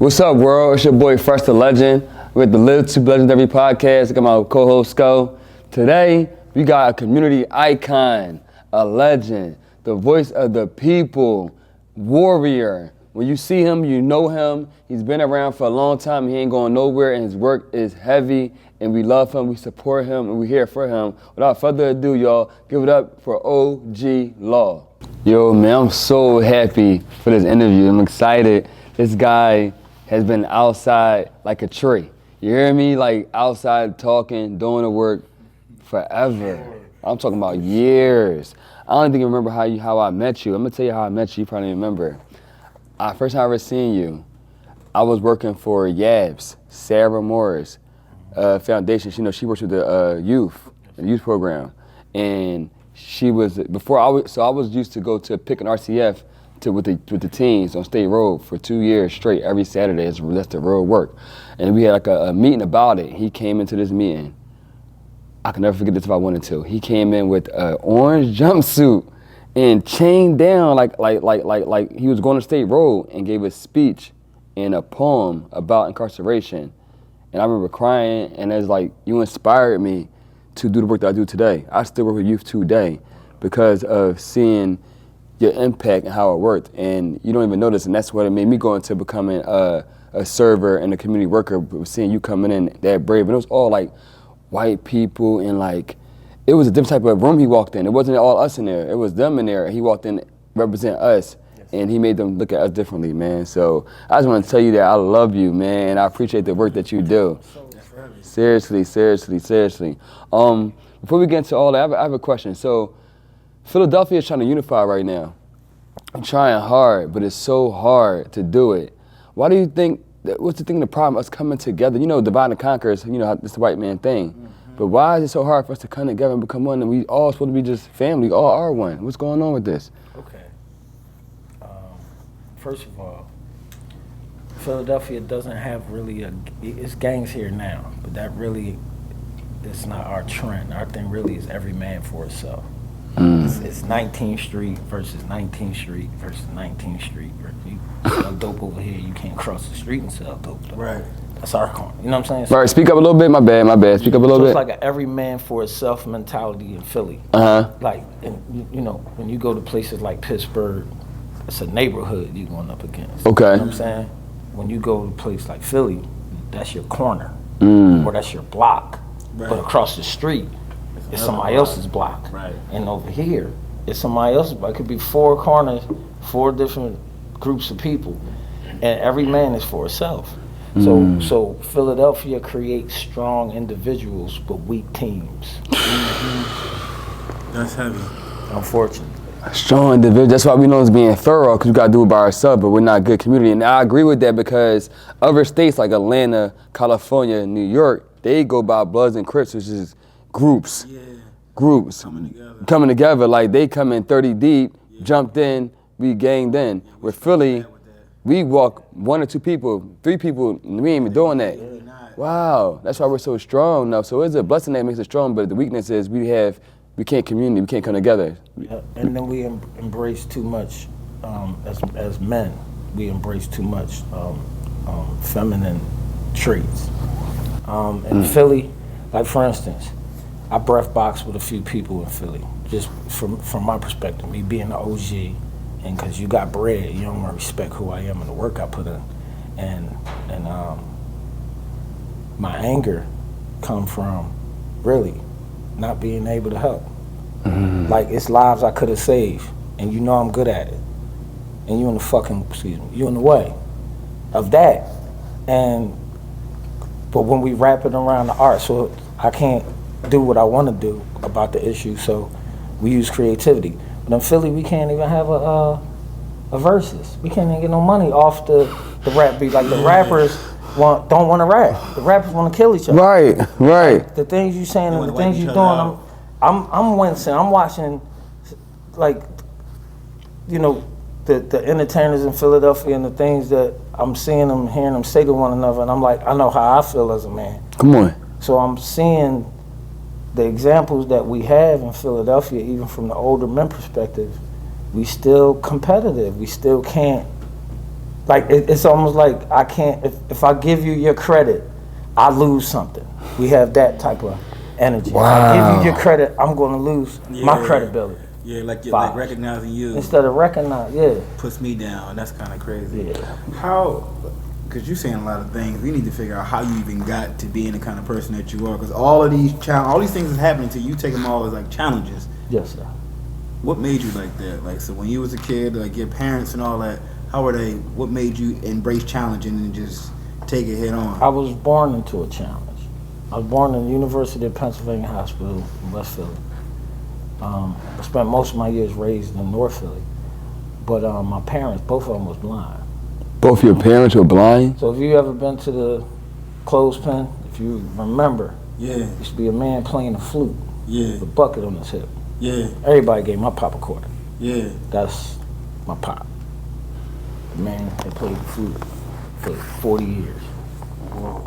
What's up, world? It's your boy, Fresh the Legend. We're at the Live to Legendary podcast. I got my co-host, Sko. Today, we got a community icon, a legend, the voice of the people, warrior. When you see him, you know him. He's been around for a long time. He ain't going nowhere, and his work is heavy, and we love him, we support him, and we're here for him. Without further ado, y'all, give it up for OG Law. Yo, man, I'm so happy for this interview. I'm excited. This guy has been outside like a tree. You hear me? Like outside talking, doing the work forever. I'm talking about years. I don't even remember how I met you. I'm gonna tell you how I met you. You probably remember. First time I ever seen you, I was working for YABS, Sarah Morris Foundation. She works with the youth program, and she was I was used to go to pick an RCF with the teens on State Road for 2 years straight every Saturday. That's the real work. And we had like a meeting about it. He came into this meeting. I can never forget this if I wanted to. He came in with an orange jumpsuit and chained down like he was going to State Road, and gave a speech and a poem about incarceration. And I remember crying, and it's like, you inspired me to do the work that I do today. I still work with youth today because of seeing your impact and how it worked, and you don't even notice, and that's what it made me go into becoming a server and a community worker, seeing you coming in that brave. And it was all like white people, and like, it was a different type of room he walked in. It wasn't all us in there, it was them in there, and he walked in represent us, and he made them look at us differently, man. So I just want to tell you that I love you, man, and I appreciate the work that you do. Seriously. Before we get into all that, I have a question. So Philadelphia is trying to unify right now. I'm trying hard, but it's so hard to do it. Why do you think, what's the problem, us coming together? You know, divide and conquer is, it's the white man thing. Mm-hmm. But why is it so hard for us to come together and become one, and we all supposed to be just family, all are one? What's going on with this? Okay. First of all, Philadelphia doesn't have really it's gangs here now, but that really is not our trend. Our thing really is every man for itself. It's 19th Street versus 19th Street versus 19th Street. You sell dope over here, you can't cross the street and sell dope. Right. That's our corner. You know what I'm saying? So, right, speak up a little bit, my bad. Speak up a little bit. It's like an every man for itself mentality in Philly. Like, and, when you go to places like Pittsburgh, it's a neighborhood you're going up against. Okay. You know what I'm saying? When you go to a place like Philly, that's your corner, or that's your block. Right. But across the street, it's somebody else's block. Right. And over here, it's somebody else's block. It could be 4 corners, 4 different groups of people, and every man is for itself. So Philadelphia creates strong individuals but weak teams. That's heavy. Unfortunately. Strong individual. That's why we know it's being thorough, because we got to do it by ourselves, but we're not a good community. And I agree with that, because other states like Atlanta, California, New York, they go by Bloods and Crips, which is groups. Yeah. Groups. Coming together. Like, they come in 30 deep, jumped in, we ganged in. With Philly, we walk 1 or 2 people, 3 people, we ain't even doing that. Wow. That's why we're so strong now. So it's a blessing that makes us strong, but the weakness is we can't community, we can't come together. Yeah, and then we embrace too much, as men, we embrace too much feminine traits. In Philly, like for instance, I breath box with a few people in Philly, just from my perspective, me being the OG, and because you got bread, you don't want to respect who I am and the work I put in. And my anger come from really not being able to help. Mm-hmm. Like, it's lives I could have saved, and you know I'm good at it. And you in the way of that. But when we wrap it around the art, so I can't do what I want to do about the issue, so we use creativity. But in Philly, we can't even have a versus. We can't even get no money off the rap beat. Like, the rappers don't want to rap. The rappers want to kill each other. Right. Like, the things you saying and the things you doing, I'm wincing. I'm watching, like, the entertainers in Philadelphia and the things that I'm seeing them, hearing them say to one another, and I'm like, I know how I feel as a man. Come on. So I'm seeing the examples that we have in Philadelphia, even from the older men perspective, we still competitive. We still can't Like it's almost like I can't. If I give you your credit, I lose something. We have that type of energy. Wow. If I give you your credit, I'm going to lose my credibility. Yeah, like recognizing you instead of recognize. puts me down. That's kind of crazy. Yeah. How? Because you're saying a lot of things. We need to figure out how you even got to being the kind of person that you are. Because all these things that's happening to you, take them all as like challenges. Yes, sir. What made you like that? Like, so when you was a kid, like your parents and all that, how were they? What made you embrace challenging and just take it head on? I was born into a challenge. I was born in the University of Pennsylvania Hospital in West Philly. I spent most of my years raised in North Philly. But my parents, both of them was blind. Both your parents were blind? So if you ever been to the clothespin, if you remember, Yeah. there used to be a man playing a flute Yeah. with a bucket on his hip. Yeah. Everybody gave my pop a quarter. Yeah. That's my pop. The man that played the flute for 40 years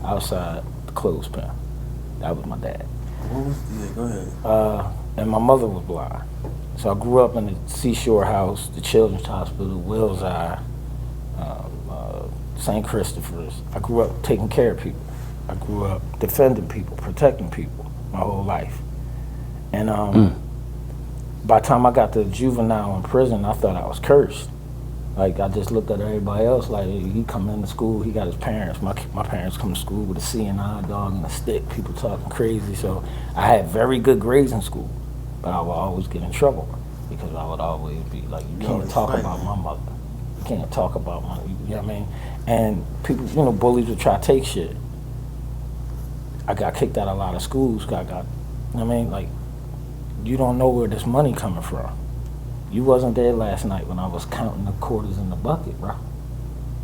outside the clothespin. That was my dad. Go ahead. And my mother was blind. So I grew up in the Seashore House, the Children's Hospital, Will's Eye, St. Christopher's. I grew up taking care of people. I grew up defending people, protecting people my whole life. And by the time I got to juvenile in prison, I thought I was cursed. Like, I just looked at everybody else like, he come into school, he got his parents. My parents come to school with a CNI dog and a stick, people talking crazy. So I had very good grades in school, but I would always get in trouble because I would always be like, you can't talk about my mother. You can't talk about my, you know what I mean? And people, bullies would try to take shit. I got kicked out of a lot of schools. You know what I mean? Like, you don't know where this money coming from. You wasn't there last night when I was counting the quarters in the bucket, bro.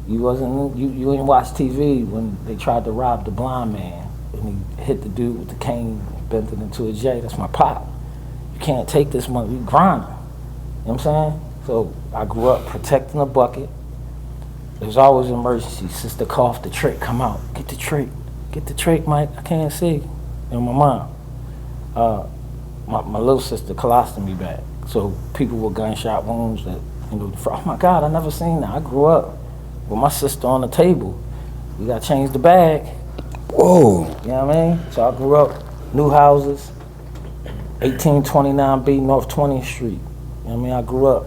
You didn't watch TV when they tried to rob the blind man and he hit the dude with the cane, bent it into a J. That's my pop. You can't take this money. You grinding. You know what I'm saying? So I grew up protecting the bucket. There's always an emergency. Sister coughed, the tray come out. Get the tray, Mike. I can't see. And my mom. My little sister colostomy bag. So people with gunshot wounds that, oh my God, I never seen that. I grew up with my sister on the table. We got to change the bag. Whoa. You know what I mean? So I grew up, new houses, 1829B North 20th Street. You know what I mean? I grew up.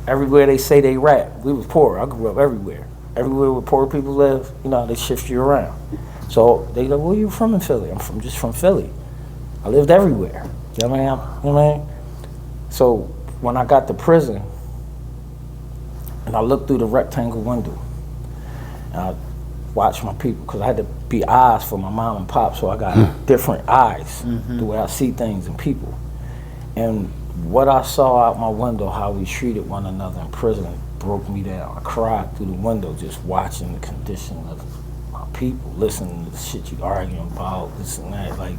Everywhere they say they rap, we was poor. I grew up everywhere. Everywhere where poor people live, they shift you around. So they go, where you from in Philly? I'm just from Philly. I lived everywhere. You know what I mean? So when I got to prison, and I looked through the rectangle window, and I watched my people, because I had to be eyes for my mom and pop, so I got different eyes, the way I see things and people. And what I saw out my window, how we treated one another in prison, broke me down. I cried through the window just watching the condition of my people, listening to the shit you arguing about, this and that, like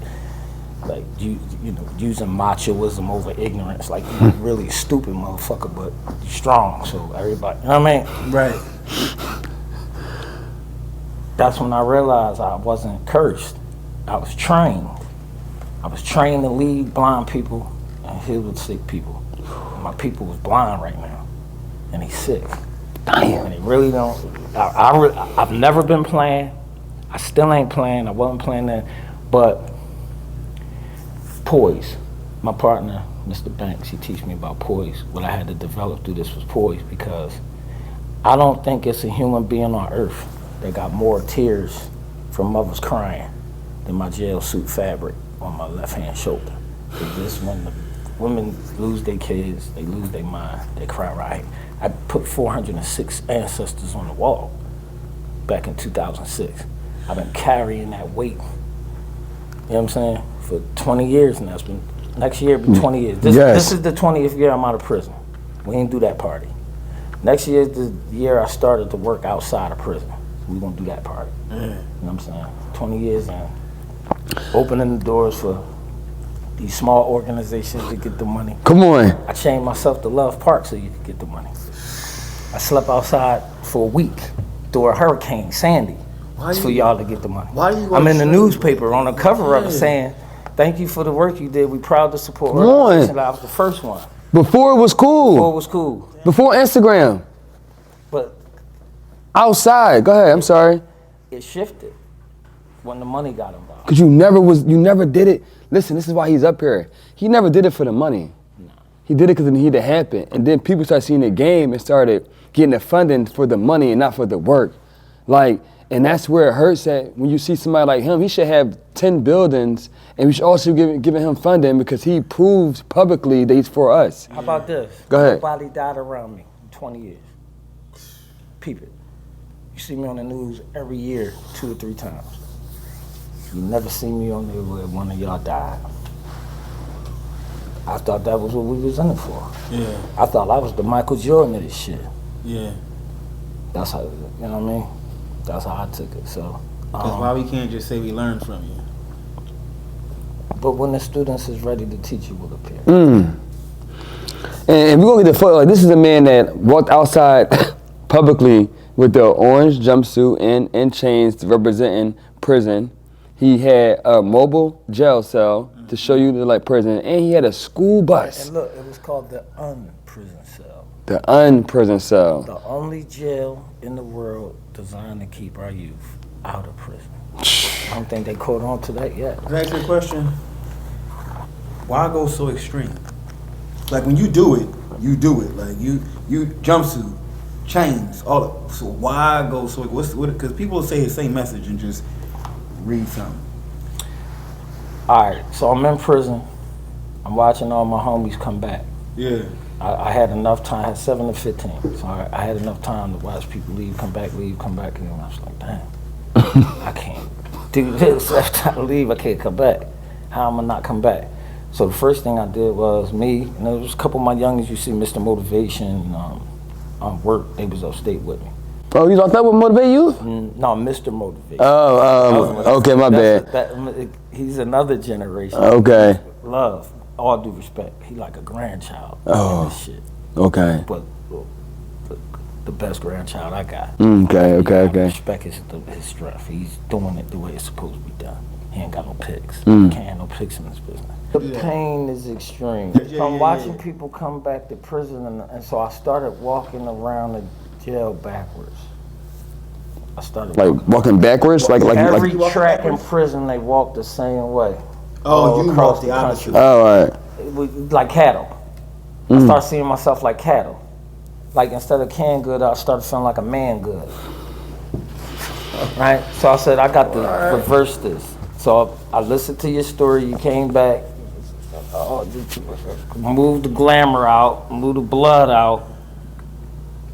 using machoism over ignorance, like you really a stupid motherfucker, but you strong, so everybody, you know what I mean? Right. That's when I realized I wasn't cursed. I was trained. I was trained to lead blind people and heal with sick people. My people was blind right now, and he's sick. Damn. And they really don't. I've never been playing. I still ain't playing. I wasn't playing that, but. Poise. My partner, Mr. Banks, he teach me about poise. What I had to develop through this was poise, because I don't think it's a human being on earth that got more tears from mothers crying than my jail suit fabric on my left hand shoulder. This when the women lose their kids, they lose their mind, they cry right. I put 406 ancestors on the wall back in 2006. I've been carrying that weight. You know what I'm saying? For 20 years now. Next year will be 20 years. This is the 20th year I'm out of prison. We ain't do that party. Next year is the year I started to work outside of prison. We gonna do that party. You know what I'm saying? 20 years in. Opening the doors for these small organizations to get the money. Come on. I changed myself to Love Park so you could get the money. I slept outside for a week through a hurricane, Sandy. It's for y'all to get the money. I'm in the newspaper on the cover of it saying, thank you for the work you did. We proud to support organization. I was the first one. Before it was cool. Before it was cool. Before Instagram. But Outside, go ahead, I'm sorry. it shifted when the money got involved. Cause you never did it. Listen, this is why he's up here. He never did it for the money. No. He did it because it needed to happen. And then people started seeing the game and started getting the funding for the money and not for the work. Like, and that's where it hurts at when you see somebody like him. He should have 10 buildings, and we should also giving him funding because he proves publicly that he's for us. How about this? Go ahead. Nobody died around me in 20 years. Peep it. You see me on the news every year, 2 or 3 times. You never see me on there where one of y'all died. I thought that was what we was in it for. Yeah. I thought I was the Michael Jordan of this shit. Yeah. That's how, you know what I mean? That's how I took it, so. That's why we can't just say we learned from you. But when the students is ready to teach, you will appear. And we're gonna get the photo. Like, this is a man that walked outside publicly with the orange jumpsuit and chains representing prison. He had a mobile jail cell to show you the like prison, and he had a school bus. And look, it was called the unprison cell. The unprison cell. The only jail in the world designed to keep our youth out of prison. I don't think they caught on to that yet. Can I ask you a question? Why go so extreme? Like when you do it. Like you jumpsuit, chains, all of. So why go so? Because people say the same message and just read something. All right, so I'm in prison. I'm watching all my homies come back. Yeah. I had enough time. I had 7 to 15, so I had enough time to watch people leave, come back, and I was like, damn, I can't do this. After I leave, I can't come back. How am I not come back? So the first thing I did was me, and there was a couple of my youngins, you see Mr. Motivation, work, they was upstate with me. Oh, you thought that would motivate you? No, Mr. Motivation. Okay, my bad. He's another generation. Okay. Love, all due respect, he like a grandchild. Oh. This shit. Okay. But the best grandchild I got. Okay. Respect his strength. He's doing it the way it's supposed to be done. He ain't got no picks. He can't have no picks in this business. The pain is extreme. So I'm watching people come back to prison, and so I started walking around the jail backwards. I started walking backwards, like every track in prison. They walk the same way. Oh, you walk the opposite. Oh, all right. Like cattle. I started seeing myself like cattle. Like instead of canned good, I started feeling like a man good. Right? So I said, I got to reverse this. So I listened to your story. You came back, moved the glamour out, moved the blood out.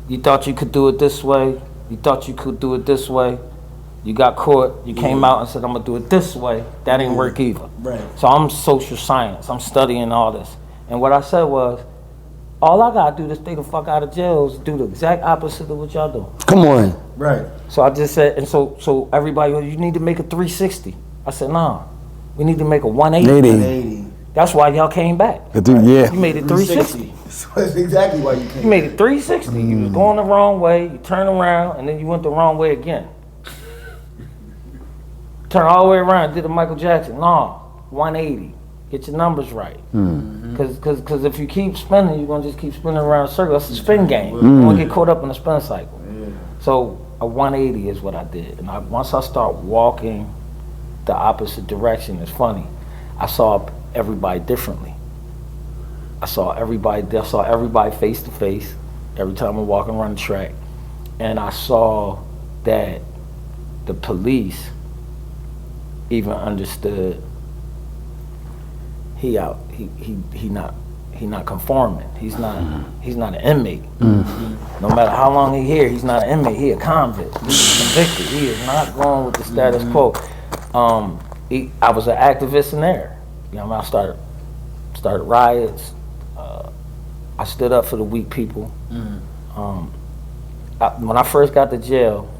You thought you could do it this way. You thought you could do it this way. You got caught. You came out and said, I'm going to do it this way. That didn't work either. Right. So I'm social science. I'm studying all this. And what I said was, all I got to do to stay the fuck out of jail is do the exact opposite of what y'all do. Come on. Right. So I just said, and so everybody goes, you need to make a 360. I said, nah, we need to make a 180. 180. That's why y'all came back. Yeah. You made it 360. So that's exactly why you came. You made it 360. You was going the wrong way, you turned around, and then you went the wrong way again. Turn all the way around, did a Michael Jackson. No, 180. Get your numbers right. Because if you keep spinning, you're going to just keep spinning around in circles. That's a spin game. You're going to get caught up in a spin cycle. Yeah. So a 180 is what I did. And once I start walking the opposite direction, it's funny. I saw everybody differently. I saw everybody face to face every time I'm walking around the track. And I saw that the police even understood he not conforming. He's not an inmate. No matter how long he here, he's not an inmate. He a convict. He's convicted. He is not going with the status quo. I was an activist in there. You know, I started riots. I stood up for the weak people. When I first got to jail,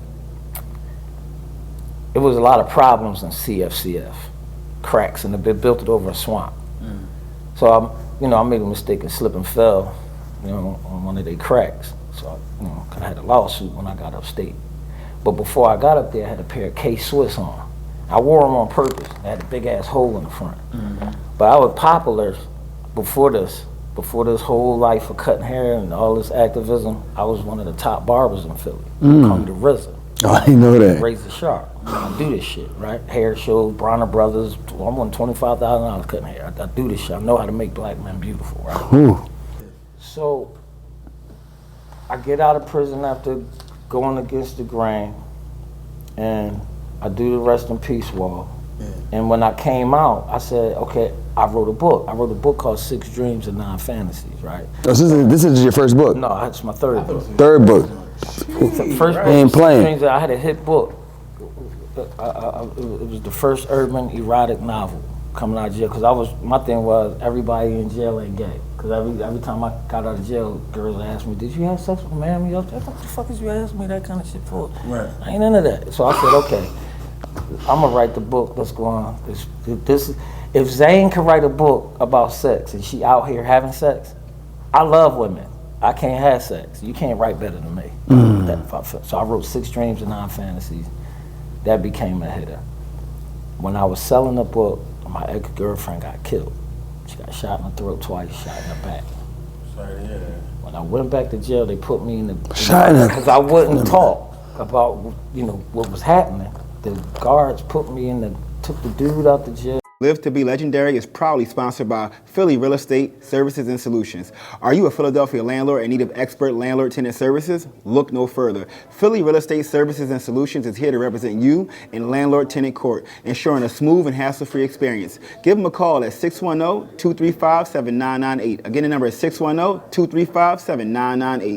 it was a lot of problems in CFCF, cracks, and they built it over a swamp. So I made a mistake and slipped and fell, on one of their cracks. So I had a lawsuit when I got upstate. But before I got up there, I had a pair of K-Swiss on. I wore them on purpose. They had a big ass hole in the front. But I was popular before this before this whole life of cutting hair and all this activism, I was one of the top barbers in Philly. Call me the RZA. Oh, I didn't know that. Razor sharp. I do this shit, right? Hair shows, Bronner Brothers. I'm on $25,000 cutting hair. I do this shit. I know how to make black men beautiful, right? Ooh. So I get out of prison after going against the grain, and I do the rest in peace wall. Yeah. And when I came out, I said, okay, I wrote a book. I wrote a book called 6 Dreams and 9 Fantasies, right? Oh, so this is your first book? No, it's my third book. Third book. First book ain't was 6 playing. Dreams. I had a hit book. It was the first urban erotic novel coming out of jail. Cause my thing was everybody in jail ain't gay. Cause every time I got out of jail, girls asked me, "Did you have sex with Miami?" I was like, "What the fuck is you asking me that kind of shit for?" Right. I ain't into that. So I said, "Okay, I'm gonna write the book. Let's go on. If Zane can write a book about sex and she out here having sex, I love women. I can't have sex. You can't write better than me." So I wrote 6 Dreams and 9 Fantasies. That became a hitter. When I was selling the book, my ex-girlfriend got killed. She got shot in the throat twice, shot in the back. Sorry to hear that. When I went back to jail, they put me in the... Because I wouldn't talk about, what was happening. The guards took the dude out the jail. Live to be Legendary is proudly sponsored by Philly Real Estate Services and Solutions. Are you a Philadelphia landlord in need of expert landlord-tenant services? Look no further. Philly Real Estate Services and Solutions is here to represent you in landlord-tenant court, ensuring a smooth and hassle-free experience. Give them a call at 610-235-7998. Again, the number is 610-235-7998.